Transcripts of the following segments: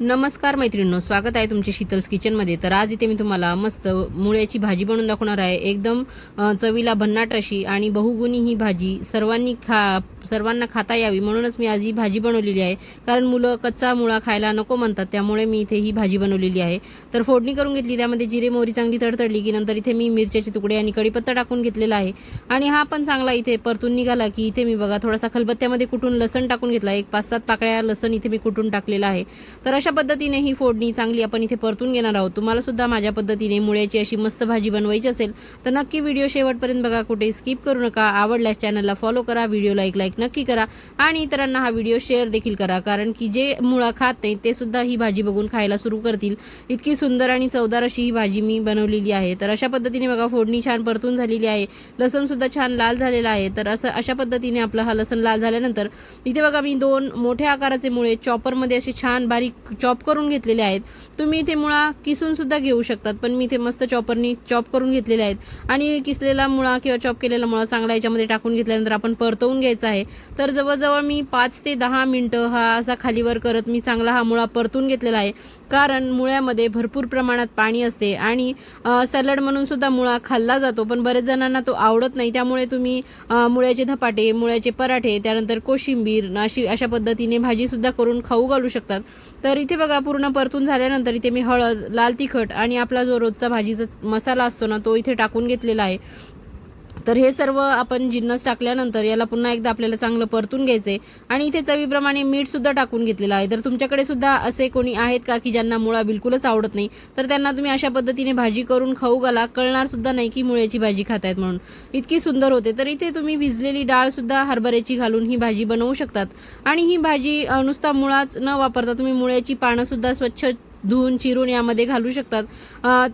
नमस्कार मैत्रिणींनो, स्वागत आहे तुमचे शीतल्स किचनमध्ये। तर आज इथे मी तुम्हाला मस्त मुळ्याची भाजी बनवून दाखवणार आहे। एकदम चवीला भन्नाट अशी आणि बहुगुणी ही भाजी सर्वांना खाता यावी म्हणूनच मी आज ही भाजी बनवलेली आहे। कारण मुलं कच्चा मुळा खायला नको म्हणतात, त्यामुळे मी इथे ही भाजी बनवलेली आहे। तर फोडणी करून घेतली, त्यामध्ये जिरे मोहरी चांगली तडतडली की नंतर इथे मी मिरच्याचे तुकडे आणि कढीपत्ता टाकून घेतलेला आहे। आणि हा पण चांगला इथे परतून निघाला की इथे मी बघा थोडासा खलबत्त्यामध्ये कुटून लसण टाकून घेतला। एक 5-7 पाकळ्या लसण इथे मी कुटून टाकलेला आहे। तर अशा पद्धतीने ही फोडणी चांगली आपण इथे परतून घेणार आहोत। तुम्हाला सुद्धा माझ्या पद्धतीने मुळ्याची अशी मस्त भाजी बनवायची असेल तर नक्की व्हिडिओ शेवटपर्यंत बघा, कुठे स्किप करू नका। आवडल्यास चॅनलला फॉलो करा, व्हिडिओला एक लाईक नक्की करा आणि इतरांना हा व्हिडिओ शेअर देखील करा, कारण की जे मुळा खात नाही ते सुद्धा ही भाजी बघून खायला सुरू करतील। इतकी सुंदर आणि चवदार अशी ही भाजी मी बनवलेली आहे। तर अशा पद्धतीने बघा फोडणी छान परतून झालेली आहे, लसण सुद्धा छान लाल झालेला आहे। तर अशा पद्धतीने आपला हा लसण लाल झाल्यानंतर इथे बघा मी 2 मोठ्या आकाराचे मुळे चॉपरमध्ये असे छान बारीक चॉप करून घेतलेले आहेत। तुम्ही इथे मुळा किसून सुद्धा घेऊ शकतात, पण मी इथे मस्त चॉपरनी चॉप करून घेतलेले आहेत। आणि किसलेला मुळा किंवा चॉप केलेला मुळा चांगला याच्यामध्ये टाकून घेतल्यानंतर आपण परतवून घ्यायचा आहे। तर जवळजवळ मी 5 ते 10 मिनिटं हा असा खालीवर करत मी चांगला हा मुळा परतून घेतलेला आहे। कारण मुळ्यामध्ये भरपूर प्रमाणात पाणी असते आणि सॅलड म्हणून सुद्धा मुळा खाल्ला जातो, पण बरेच जणांना तो आवडत नाही। त्यामुळे तुम्ही मुळ्याचे धपाटे, मुळ्याचे पराठे, त्यानंतर कोशिंबीर अशा पद्धतीने भाजी सुद्धा करून खाऊ घालू शकतात। तर इथे बघा पूर्ण परतून झाल्यानंतर इथे मी हळद, लाल तिखट आणि आपला जो रोजचा भाजीचा मसाला असतो ना तो इथे टाकून घेतलेला आहे। तर हे सर्व आपण जिन्नस टाकल्यानंतर याला पुन्हा एकदा आपल्याला चांगलं परतून घ्यायचे आणि इथे चवीप्रमाणे मीठ सुद्धा टाकून घेतलेलं आहे। तर तुमच्याकडे सुद्धा असे कोणी आहेत का की ज्यांना मुळा बिलकुलच आवडत नाही, तर त्यांना तुम्ही अशा पद्धतीने भाजी करून खाऊ घाला, कळणार सुद्धा नाही की मुळ्याची भाजी खातायत म्हणून, इतकी सुंदर होते। तर इथे तुम्ही भिजलेली डाळ सुद्धा हरभऱ्याची घालून ही भाजी बनवू शकतात। आणि ही भाजी नुसता मुळाच न वापरता तुम्ही मुळ्याची पानं सुद्धा स्वच्छ धुवून चिरून यामध्ये घालू शकतात।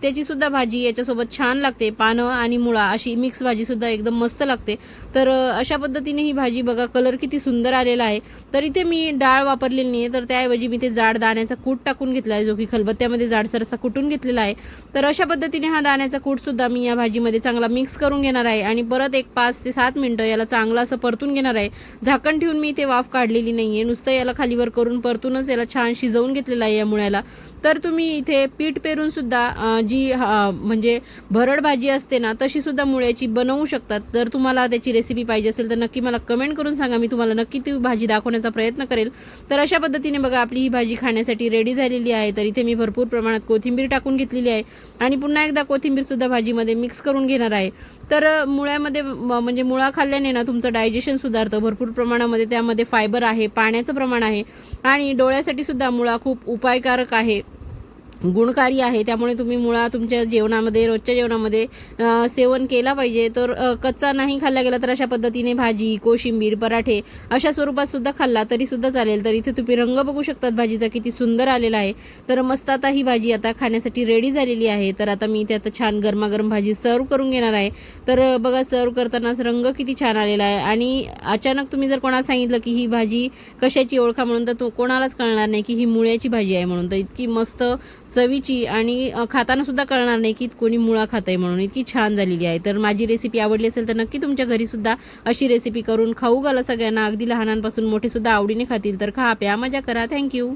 त्याची सुद्धा भाजी याच्यासोबत छान लागते। पानं आणि मुळा अशी मिक्स भाजी सुद्धा एकदम मस्त लागते। तर अशा पद्धतीने ही भाजी बघा कलर किती सुंदर आलेला आहे। तर इथे मी डाळ वापरलेली नाही, तर त्याऐवजी मी ते जाड दाण्याचा कूट टाकून घेतला आहे, जो की खलबत्त्यामध्ये जाडसर असा कुटून घेतलेला आहे। तर अशा पद्धतीने हा दाण्याचा कूट सुद्धा मी या भाजीमध्ये चांगला मिक्स करून घेणार आहे आणि परत एक 5 ते 7 मिनिटं याला चांगलं असं परतून घेणार आहे। झाकण ठेवून मी इथे वाफ काढलेली नाहीये, नुसतं याला खालीवर करून परतूनच याला छान शिजवून घेतलेलं आहे या मुळ्याला। तर तुम्ही इथे पीठ पेरून सुद्धा जी म्हणजे भरड भाजी असते ना तशी सुद्धा मुळ्याची बनवू शकतात। तर तुम्हाला त्याची रेसिपी पाहिजे असेल तर नक्की मला कमेंट करून सांगा, मी तुम्हाला नक्की ती भाजी दाखवण्याचा प्रयत्न करेल। तर अशा पद्धतीने बघा आपली ही भाजी खाण्यासाठी रेडी झालेली आहे। तर इथे मी भरपूर प्रमाणात कोथिंबीर टाकून घेतलेली आहे आणि पुन्हा एकदा कोथिंबीर सुद्धा भाजीमध्ये मिक्स करून घेणार आहे। तर मुळ्यामध्ये म्हणजे मुळा खाल्ल्याने ना तुमचं डायजेशन सुधारतं, भरपूर प्रमाणामध्ये त्यामध्ये फायबर आहे, पाण्याचं प्रमाण आहे आणि डोळ्यासाठी सुद्धा मुळा खूप उपायकारक आहे, गुणकारी आहे। त्यामुळे तुम्ही मुळा तुमच्या जेवणामध्ये, रोजच्या जेवणामध्ये सेवन केला पाहिजे। तर कच्चा नाही खाल्ला गेला तर अशा पद्धतीने भाजी, कोशिंबीर, पराठे अशा स्वरूपात सुद्धा खाल्ला तरी सुद्धा चालेल। तर इथे तुम्ही रंग बघू शकतात भाजीचा किती सुंदर आलेला आहे। तर मस्त आता ही भाजी आता खाण्यासाठी रेडी झालेली आहे। तर आता मी इथे आता छान गरमागरम भाजी सर्व करून घेणार आहे। तर बघा सर्व करतानाच रंग किती छान आलेला आहे आणि अचानक तुम्ही जर कोणाला सांगितलं की ही भाजी कशाची ओळखा म्हणून, तर तो कोणालाच कळणार नाही की ही मुळ्याची भाजी आहे म्हणून। तर इतकी मस्त चवीची आणि खाताना सुद्धा कळणार नाही की कोणी मुळा खातंय म्हणून, इतकी छान झालेली आहे। तर माझी रेसिपी आवडली असेल तर नक्की तुमच्या घरी सुद्धा अशी रेसिपी करून खाऊ घाला सगळ्यांना, अगदी लहानांपासून मोठे सुद्धा आवडीने खातील। तर खा, प्या, मजा करा। थँक्यू।